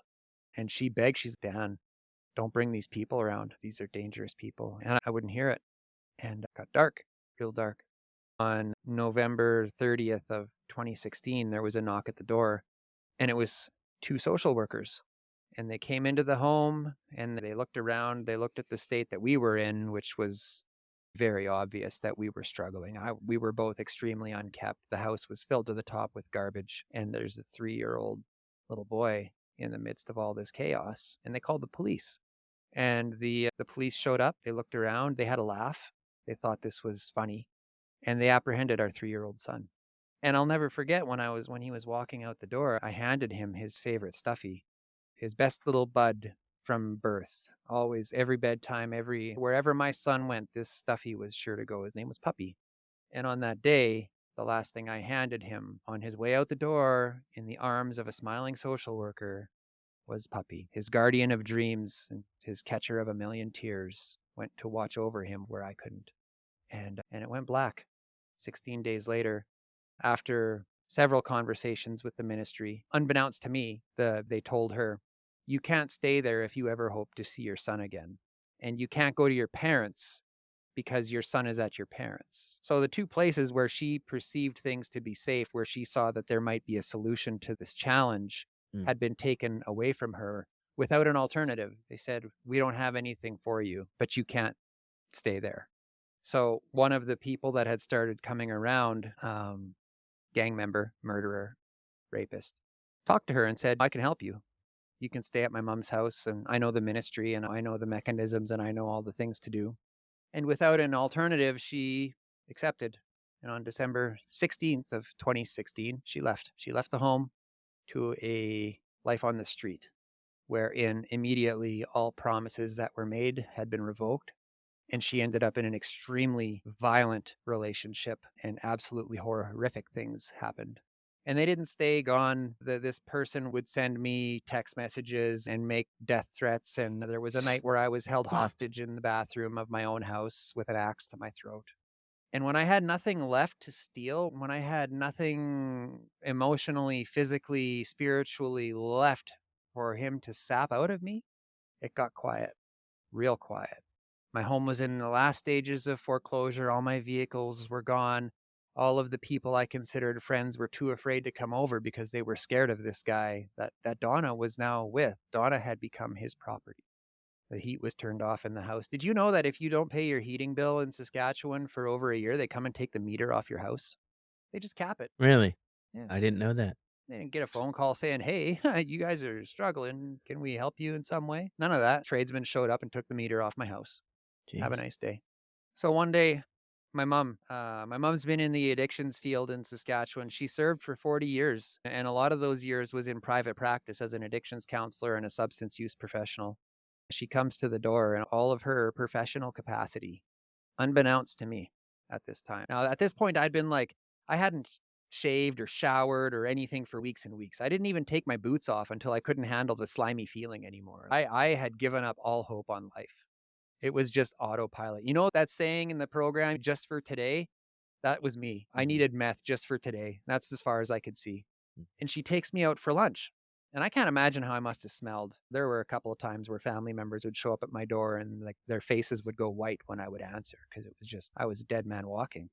And she begged, she's, "Dan, don't bring these people around. These are dangerous people." And I wouldn't hear it. And it got dark, real dark. On November 30th of 2016, there was a knock at the door, and it was 2 social workers. And they came into the home and they looked around. They looked at the state that we were in, which was very obvious that we were struggling. We were both extremely unkept. The house was filled to the top with garbage, and there's a 3-year-old little boy in the midst of all this chaos. And they called the police. And the police showed up. They looked around. They had a laugh. They thought this was funny, and they apprehended our 3-year-old son. And I'll never forget when he was walking out the door, I handed him his favorite stuffy, his best little bud from birth. Always, every bedtime, wherever my son went, this stuffy was sure to go. His name was Puppy. And on that day, the last thing I handed him on his way out the door in the arms of a smiling social worker was Puppy. His guardian of dreams and his catcher of a million tears went to watch over him where I couldn't. And it went black. 16 days later, after several conversations with the ministry, unbeknownst to me, they told her, you can't stay there if you ever hope to see your son again. And you can't go to your parents because your son is at your parents. So the two places where she perceived things to be safe, where she saw that there might be a solution to this challenge, had been taken away from her without an alternative. They said, we don't have anything for you, but you can't stay there. So one of the people that had started coming around, gang member, murderer, rapist, talked to her and said, I can help you. You can stay at my mom's house, and I know the ministry, and I know the mechanisms, and I know all the things to do. And without an alternative, she accepted. And on December 16th of 2016, she left. She left the home to a life on the street, wherein immediately all promises that were made had been revoked. And she ended up in an extremely violent relationship, and absolutely horrific things happened. And they didn't stay gone. This person would send me text messages and make death threats. And there was a night where I was held hostage in the bathroom of my own house with an axe to my throat. And when I had nothing left to steal, when I had nothing emotionally, physically, spiritually left for him to sap out of me, it got quiet, real quiet. My home was in the last stages of foreclosure. All my vehicles were gone. All of the people I considered friends were too afraid to come over because they were scared of this guy that Donna was now with. Donna had become his property. The heat was turned off in the house. Did you know that if you don't pay your heating bill in Saskatchewan for over a year, they come and take the meter off your house? They just cap it. Really? Yeah. I didn't know that. They didn't get a phone call saying, hey, you guys are struggling. Can we help you in some way? None of that. Tradesmen showed up and took the meter off my house. Have a Jeez. nice day. So one day, my mom's been in the addictions field in Saskatchewan. She served for 40 years, and a lot of those years was in private practice as an addictions counselor and a substance use professional. She comes to the door in all of her professional capacity, unbeknownst to me at this time. Now, at this point, I hadn't shaved or showered or anything for weeks and weeks. I didn't even take my boots off until I couldn't handle the slimy feeling anymore. I had given up all hope on life. It was just autopilot. You know that saying in the program, just for today? That was me. I needed meth just for today. That's as far as I could see. And she takes me out for lunch. And I can't imagine how I must have smelled. There were a couple of times where family members would show up at my door and like their faces would go white when I would answer because it was just, I was a dead man walking.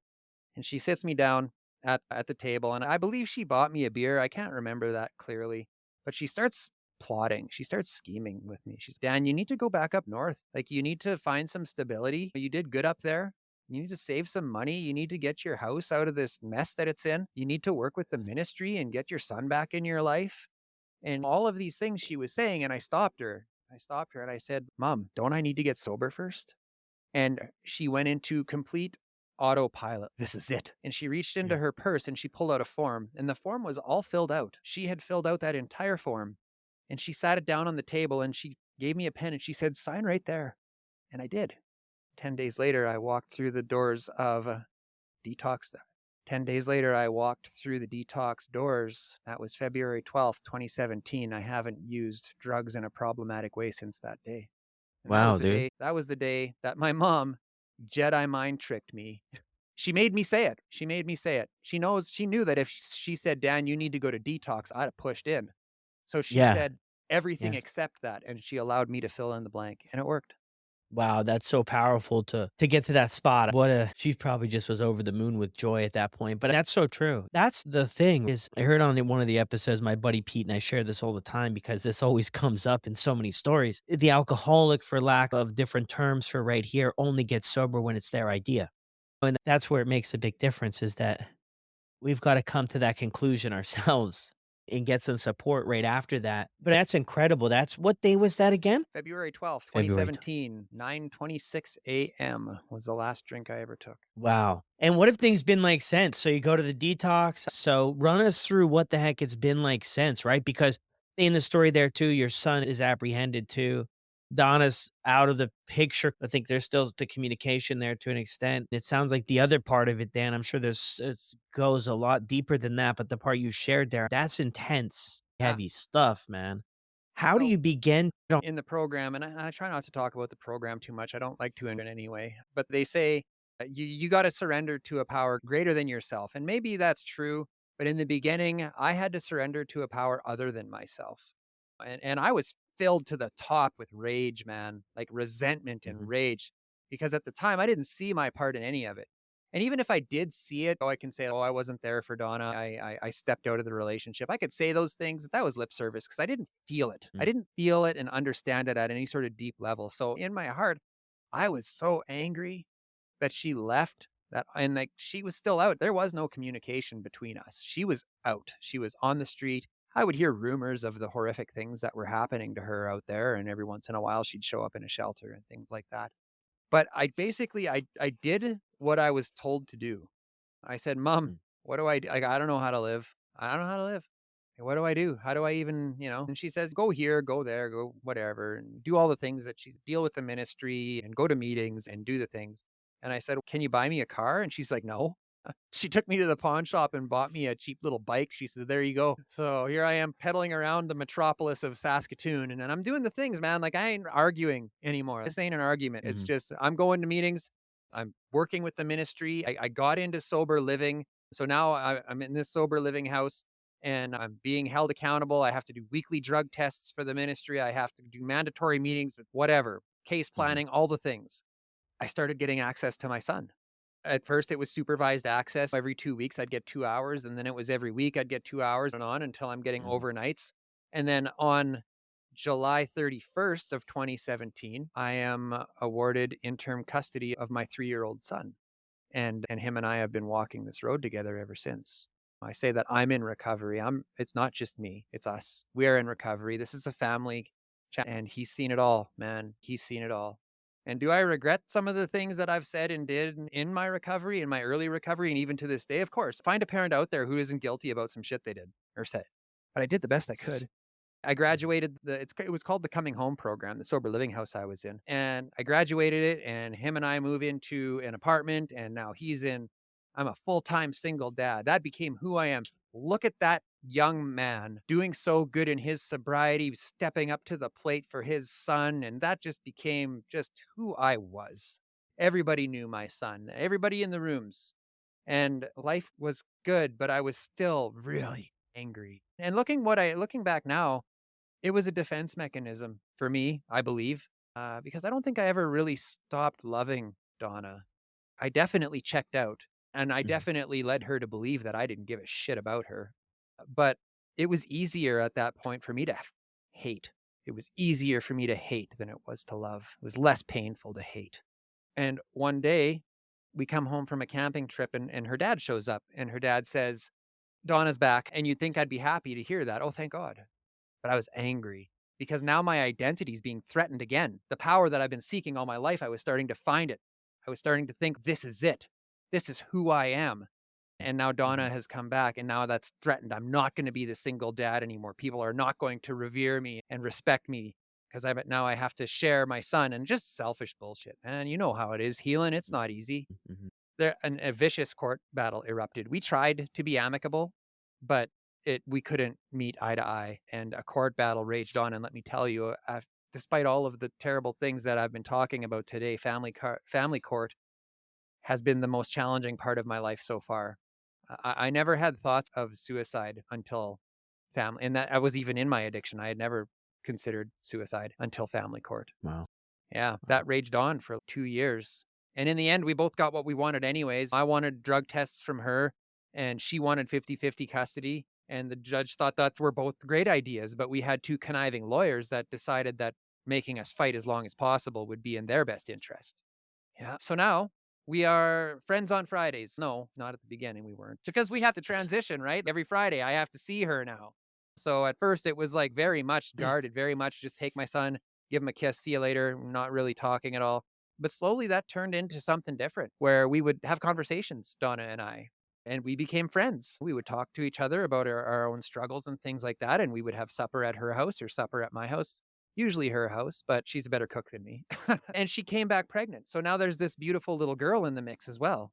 And she sits me down at the table, and I believe she bought me a beer. I can't remember that clearly. But she starts plotting. She starts scheming with me. She's, Dan, you need to go back up north. Like, you need to find some stability. You did good up there. You need to save some money. You need to get your house out of this mess that it's in. You need to work with the ministry and get your son back in your life. And all of these things she was saying, and I stopped her. And I said, Mom, don't I need to get sober first? And she went into complete autopilot. This is it. And she reached into her purse and she pulled out a form, and the form was all filled out. She had filled out that entire form, and she sat it down on the table and she gave me a pen and she said, sign right there. And I did. 10 days later, I walked through the doors of detox. 10 days later, I walked through the detox doors. That was February 12th, 2017. I haven't used drugs in a problematic way since that day. And Wow, dude. that was the day that my mom Jedi mind tricked me. She made me say it. She knew that if she said, Dan, you need to go to detox, I'd have pushed in. So she Yeah. said everything Yeah. except that, and she allowed me to fill in the blank, and it worked. Wow, that's so powerful to get to that spot. She probably just was over the moon with joy at that point. But that's so true. That's the thing is I heard on one of the episodes, my buddy Pete and I share this all the time because this always comes up in so many stories. The alcoholic, for lack of different terms for right here, only gets sober when it's their idea. And that's where it makes a big difference is that we've got to come to that conclusion ourselves and get some support right after that. But that's incredible. That's what day was that again? February 12th, February. 2017, 9:26 a.m. was the last drink I ever took. Wow. And what have things been like since? So you go to the detox. So run us through what the heck it's been like since, right? Because in the story there too, your son is apprehended too. Donna's out of the picture. I think there's still the communication there to an extent. It sounds like the other part of it, Dan, I'm sure it goes a lot deeper than that, but the part you shared there, that's intense, Yeah. heavy stuff, man. How do So you begin? in the program, and I try not to talk about the program too much. I don't like to in any way, but they say you got to surrender to a power greater than yourself, and maybe that's true. But in the beginning, I had to surrender to a power other than myself, and I was filled to the top with rage, man, like resentment and Mhm, rage, because at the time I didn't see my part in any of it. And even if I did see it, I can say, "Oh, I wasn't there for Donna. I stepped out of the relationship." I could say those things. That was lip service because I didn't feel it. I mm, didn't feel it and understand it at any sort of deep level. So in my heart, I was so angry that she left that and like she was still out. There was no communication between us. She was out. She was on the street. I would hear rumors of the horrific things that were happening to her out there, and every once in a while she'd show up in a shelter and things like that. But I did what I was told to do. I said, "Mom, mm, what do I do? Like, I don't know how to live. I don't know how to live. What do I do? How do I even, you know?" And she says, "Go here, go there, go whatever, and do all the things that she deal with the ministry and go to meetings and do the things." And I said, "Can you buy me a car?" And she's like, "No." She took me to the pawn shop and bought me a cheap little bike. She said, "There you go." So here I am pedaling around the metropolis of Saskatoon, and then I'm doing the things, man. Like I ain't arguing anymore. This ain't an argument. It's mhm, just I'm going to meetings. I'm working with the ministry. I got into sober living. So now I'm in this sober living house and I'm being held accountable. I have to do weekly drug tests for the ministry. I have to do mandatory meetings with whatever, case mhm, planning, all the things. I started getting access to my son. At first, it was supervised access. Every 2 weeks, I'd get 2 hours, and then it was every week I'd get 2 hours and on until I'm getting mhm, overnights. And then on July 31st of 2017, I am awarded interim custody of my 3-year-old son. And him and I have been walking this road together ever since. I say that I'm in recovery. It's not just me, it's us. We are in recovery. This is a family chat and he's seen it all, man. He's seen it all. And do I regret some of the things that I've said and did in my recovery, in my early recovery, and even to this day? Of course. Find a parent out there who isn't guilty about some shit they did or said. But I did the best I could. I mhm, graduated it was called the Coming Home program, the sober living house I was in. And I graduated it and him and I move into an apartment and now I'm a full-time single dad. That became who I am. Look at that young man doing so good in his sobriety, stepping up to the plate for his son, and that just became just who I was. Everybody knew my son, everybody in the rooms. And life was good, but I was still really angry. And looking back now, it was a defense mechanism for me, I believe, because I don't think I ever really stopped loving Donna. I definitely checked out, and I mhm, definitely led her to believe that I didn't give a shit about her. But it was easier at that point for me to hate. It was easier for me to hate than it was to love. It was less painful to hate. And one day, we come home from a camping trip, and her dad shows up, and her dad says, "Donna's back." And you'd think I'd be happy to hear that. Oh, thank God. But I was angry because now my identity is being threatened again. The power that I've been seeking all my life, I was starting to find it. I was starting to think, this is it. This is who I am. And now Donna mhm, has come back, and now that's threatened. I'm not going to be the single dad anymore. People are not going to revere me and respect me because now I have to share my son and just selfish bullshit. And you know how it is healing. It's not easy. mhm. A vicious court battle erupted. We tried to be amicable, but we couldn't meet eye to eye, and a court battle raged on. And let me tell you, despite all of the terrible things that I've been talking about today, family court has been the most challenging part of my life so far. I never had thoughts of suicide until family, and that I was even in my addiction. I had never considered suicide until family court. Wow. Yeah, Wow. that raged on for 2 years. And in the end, we both got what we wanted anyways. I wanted drug tests from her, and she wanted 50-50 custody, and the judge thought that were both great ideas, but we had 2 conniving lawyers that decided that making us fight as long as possible would be in their best interest. Yeah. So now we are friends on Fridays. No, not at the beginning, we weren't. Because we have to transition, right? Every Friday, I have to see her now. So at first, it was like very much guarded, very much just take my son, give him a kiss, see you later, not really talking at all. But slowly that turned into something different where we would have conversations, Donna and I, and we became friends. We would talk to each other about our own struggles and things like that. And we would have supper at her house or supper at my house, usually her house, but she's a better cook than me. And she came back pregnant. So now there's this beautiful little girl in the mix as well.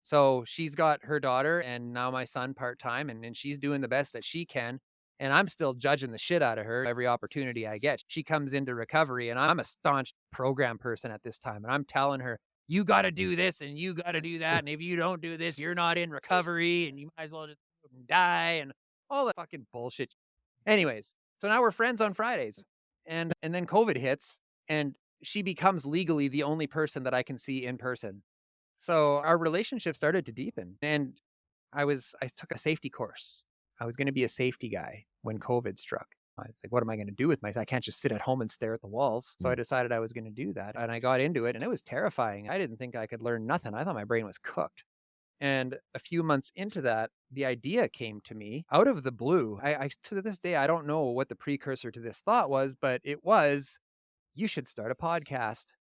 So she's got her daughter and now my son part time, and she's doing the best that she can. And I'm still judging the shit out of her every opportunity I get. She comes into recovery, and I'm a staunch program person at this time. And I'm telling her, you got to do this and you got to do that. And if you don't do this, you're not in recovery and you might as well just die and all that fucking bullshit. Anyways, so now we're friends on Fridays. And then COVID hits and she becomes legally the only person that I can see in person. So our relationship started to deepen, and I took a safety course. I was gonna be a safety guy when COVID struck. I was like, "What am I gonna do with myself? I can't just sit at home and stare at the walls." So I Mm. decided I was gonna do that, and I got into it, and it was terrifying. I didn't think I could learn nothing. I thought my brain was cooked. And a few months into that, the idea came to me out of the blue. I to this day, I don't know what the precursor to this thought was, but it was, "You should start a podcast."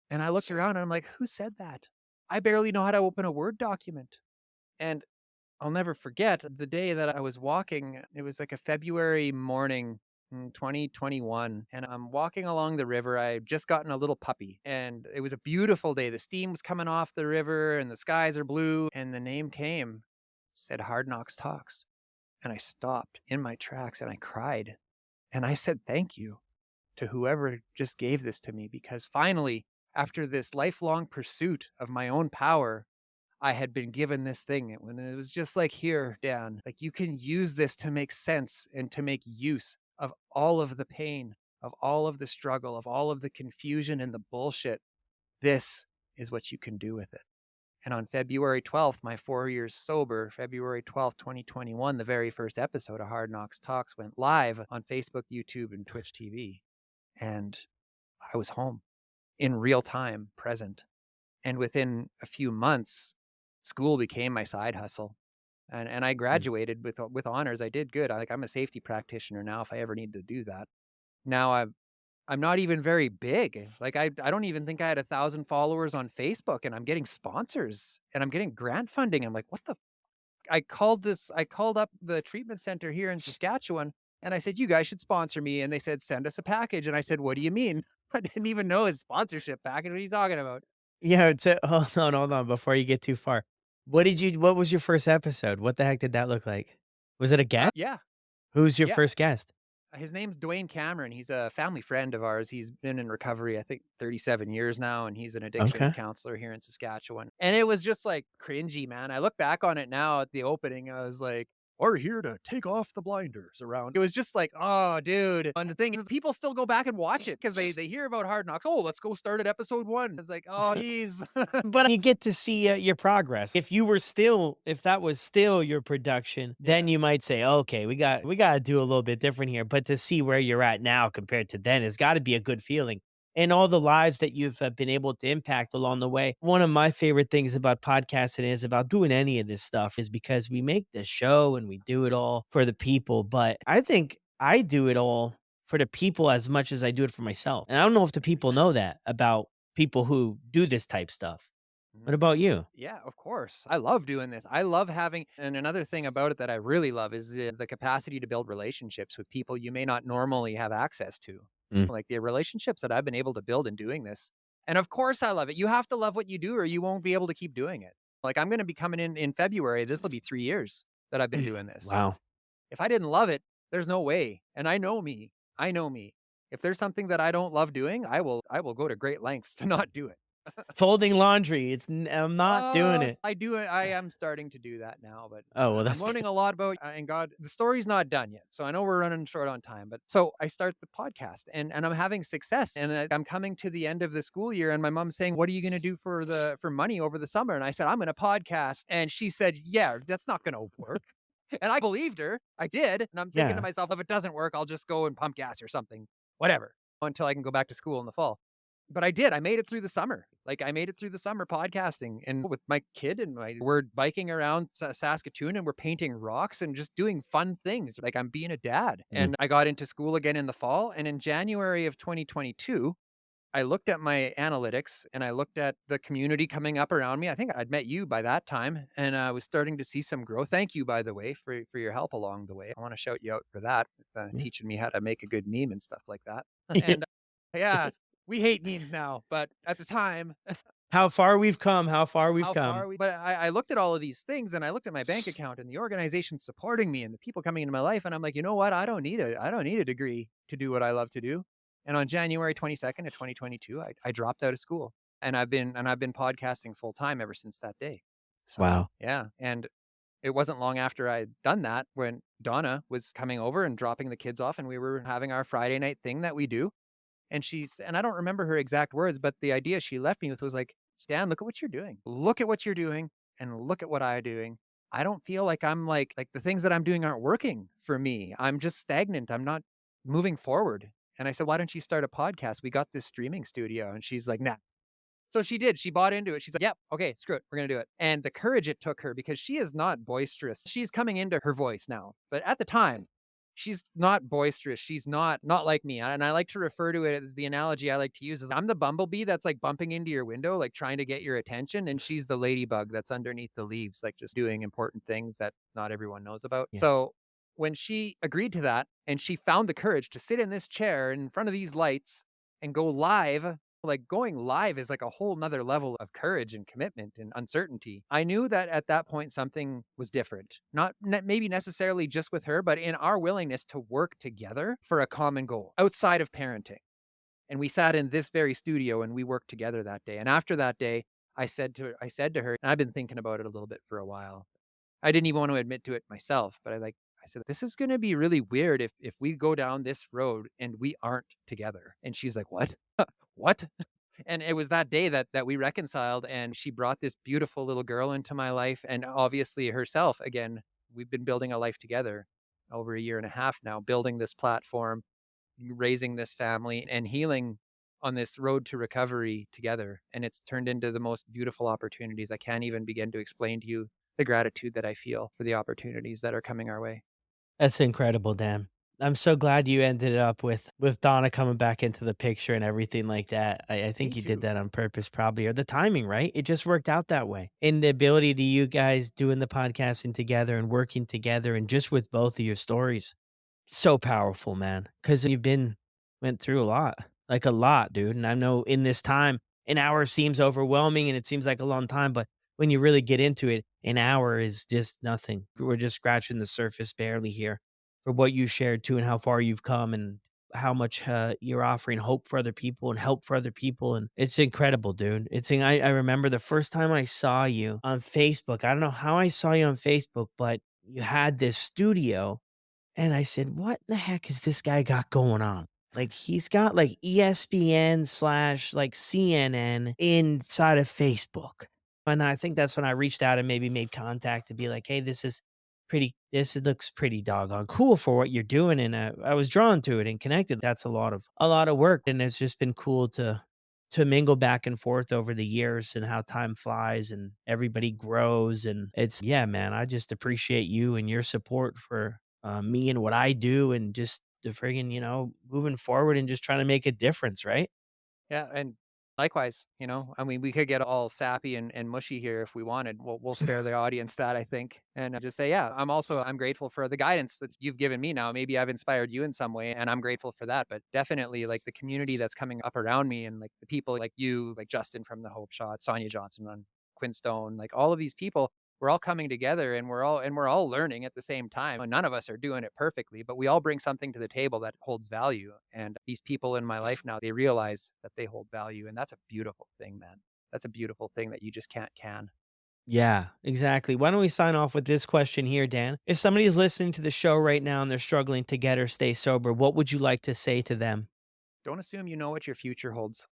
And I looked around and I'm like, "Who said that? I barely know how to open a Word document." And I'll never forget the day that I was walking. It was like a February morning in 2021, and I'm walking along the river. I had just gotten a little puppy, and it was a beautiful day. The steam was coming off the river, and the skies are blue. And the name came, said Hard Knocks Talks. And I stopped in my tracks and I cried. And I said, "Thank you to whoever just gave this to me," because finally, after this lifelong pursuit of my own power, I had been given this thing when it was just like, "Here, Dan, like you can use this to make sense and to make use of all of the pain, of all of the struggle, of all of the confusion and the bullshit. This is what you can do with it." And on February 12th, my 4 years sober, February 12th, 2021, the very first episode of Hard Knocks Talks went live on Facebook, YouTube, and Twitch TV. And I was home in real time, present. And within a few months, school became my side hustle. And I Mm. graduated with honors. I did good. I'm a safety practitioner now if I ever need to do that. Now I'm not even very big. Like I don't even think I had 1,000 followers on Facebook, and I'm getting sponsors and I'm getting grant funding. I'm like, what the I called up the treatment center here in Saskatchewan and I said, "You guys should sponsor me." And they said, "Send us a package." And I said, "What do you mean?" I didn't even know his sponsorship package. What are you talking about? Yeah, it's a hold on before you get too far. What was your first episode? What the heck did that look like? Was it a guest? Yeah, Who's your yeah. first guest? His name's Dwayne Cameron. He's a family friend of ours. He's been in recovery, I think, 37 years now, and he's an addictions Okay. counselor here in Saskatchewan. And it was just like cringy, man. I look back on it now at the opening. I was like, "We're here to take off the blinders around." It was just like, oh, dude. And the thing is, people still go back and watch it because they hear about Hard Knocks. Oh, let's go start at episode one. It's like, oh, geez. But you get to see, your progress. If that was still your production, then Yeah. you might say, "Okay, we gotta do a little bit different here." But to see where you're at now compared to then has gotta be a good feeling. And all the lives that you've, been able to impact along the way. One of my favorite things about podcasting is about doing any of this stuff is because we make this show and we do it all for the people, but I think I do it all for the people as much as I do it for myself. And I don't know if the people 100%. know that about people who do this type stuff. What about you? Yeah, of course. I love doing this. I love having, and another thing about it that I really love is the capacity to build relationships with people you may not normally have access to. Mm. Like the relationships that I've been able to build in doing this. And of course, I love it. You have to love what you do or you won't be able to keep doing it. Like I'm going to be coming in February. This will be 3 years that I've been doing this. Wow. If I didn't love it, there's no way. And I know me. I know me. If there's something that I don't love doing, I will go to great lengths to not do it. Folding laundry. I'm not doing it. I do it. I am starting to do that now, but Oh, well, I'm that's learning good. a lot about and God. The story's not done yet, so I know we're running short on time. But so I start the podcast, and I'm having success, and I'm coming to the end of the school year, and my mom's saying, "What are you going to do for money over the summer?" And I said, "I'm going to podcast," and she said, "Yeah, that's not going to work." And I believed her. I did, and I'm thinking to Yeah. myself, if it doesn't work, I'll just go and pump gas or something, whatever, until I can go back to school in the fall. But I did. I made it through the summer. Like, I made it through the summer podcasting and with my kid and we're biking around Saskatoon and we're painting rocks and just doing fun things. Like, I'm being a dad. Mm. And I got into school again in the fall. And in January of 2022, I looked at my analytics and I looked at the community coming up around me. I think I'd met you by that time and I was starting to see some growth. Thank you, by the way, for your help along the way. I want to shout you out for that, Yeah. teaching me how to make a good meme and stuff like that. And yeah, we hate memes now, but at the time, How far we've come, how far we've how far come. are we? But I looked at all of these things and I looked at my bank account and the organization supporting me and the people coming into my life. And I'm like, you know what? I don't need a degree to do what I love to do. And on January 22nd of 2022, I dropped out of school and I've been podcasting full time ever since that day. So Wow. yeah. And it wasn't long after I'd done that when Donna was coming over and dropping the kids off and we were having our Friday night thing that we do. And I don't remember her exact words, but the idea she left me with was like, "Stan, look at what you're doing. Look at what you're doing and look at what I'm doing. I don't feel like I'm like the things that I'm doing aren't working for me. I'm just stagnant. I'm not moving forward." And I said, "Why don't you start a podcast? We got this streaming studio." And she's like, "Nah." So she did. She bought into it. She's like, "Yep, okay, screw it. We're gonna do it." And the courage it took her because she is not boisterous. She's coming into her voice now. But at the time, she's not boisterous. She's not like me. And I like to refer to it as the analogy I like to use is I'm the bumblebee that's like bumping into your window, like trying to get your attention. And she's the ladybug that's underneath the leaves, like just doing important things that not everyone knows about. Yeah. So when she agreed to that and she found the courage to sit in this chair in front of these lights and go live, like going live is like a whole nother level of courage and commitment and uncertainty. I knew that at that point something was different. Not maybe necessarily just with her, but in our willingness to work together for a common goal outside of parenting. And we sat in this very studio and we worked together that day. And after that day, I said to her, and I've been thinking about it a little bit for a while. I didn't even want to admit to it myself, but I said, "This is gonna be really weird if we go down this road and we aren't together." And she's like, "What? What?" And it was that day that we reconciled, and she brought this beautiful little girl into my life, and obviously herself, again, we've been building a life together over a year and a half now, building this platform, raising this family, and healing on this road to recovery together, and it's turned into the most beautiful opportunities. I can't even begin to explain to you the gratitude that I feel for the opportunities that are coming our way. That's incredible, Dan. I'm so glad you ended up with Donna coming back into the picture and everything like that. I Me think you did too. that on purpose, probably, or the timing, right? It just worked out that way. And the ability to you guys doing the podcasting together and working together and just with both of your stories. So powerful, man. Because you've been went through a lot, like a lot, dude. And I know in this time, an hour seems overwhelming and it seems like a long time, but when you really get into it, an hour is just nothing. We're just scratching the surface barely here for what you shared too and how far you've come and how much you're offering hope for other people and help for other people. And it's incredible, dude. I remember the first time I saw you on Facebook. I don't know how I saw you on Facebook, but you had this studio and I said, "What the heck has this guy got going on?" Like, he's got, like, ESPN slash, like, CNN inside of Facebook. And I think that's when I reached out and maybe made contact to be like, "Hey, this looks pretty doggone cool for what you're doing," and, I was drawn to it and connected. That's a lot of work, and it's just been cool to mingle back and forth over the years and how time flies and everybody grows, and it's yeah, man, I just appreciate you and your support for me and what I do and just the friggin', moving forward and just trying to make a difference, right? Yeah, and likewise, I mean, we could get all sappy and mushy here if we wanted. We'll spare the audience that, I think, and just say, yeah, I'm grateful for the guidance that you've given me now. Maybe I've inspired you in some way, and I'm grateful for that. But definitely, like the community that's coming up around me, and like the people like you, like Justin from the Hope Shot, Sonia Johnson on Quinn Stone, like all of these people. We're all coming together and we're all learning at the same time. And none of us are doing it perfectly, but we all bring something to the table that holds value. And these people in my life now, they realize that they hold value. And that's a beautiful thing, man. that's a beautiful thing that you just can't can. Yeah, exactly. Why don't we sign off with this question here, Dan? If somebody is listening to the show right now and they're struggling to get or stay sober, what would you like to say to them? Don't assume you know what your future holds.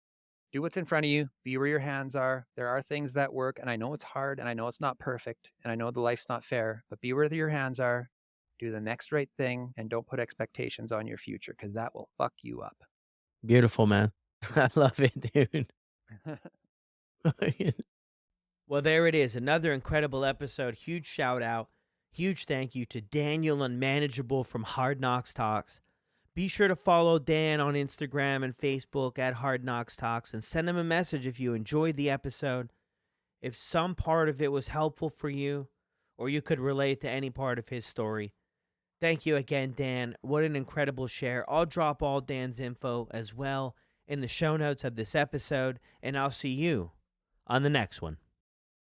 Do what's in front of you, be where your hands are. There are things that work, and I know it's hard, and I know it's not perfect, and I know the life's not fair, but be where your hands are. Do the next right thing, and don't put expectations on your future because that will fuck you up. Beautiful, man. I love it, dude. Well, there it is. Another incredible episode. Huge shout out. Huge thank you to Daniel Unmanageable from Hard Knocks Talks. Be sure to follow Dan on Instagram and Facebook at Hard Knocks Talks and send him a message if you enjoyed the episode, if some part of it was helpful for you, or you could relate to any part of his story. Thank you again, Dan. What an incredible share. I'll drop all Dan's info as well in the show notes of this episode, and I'll see you on the next one.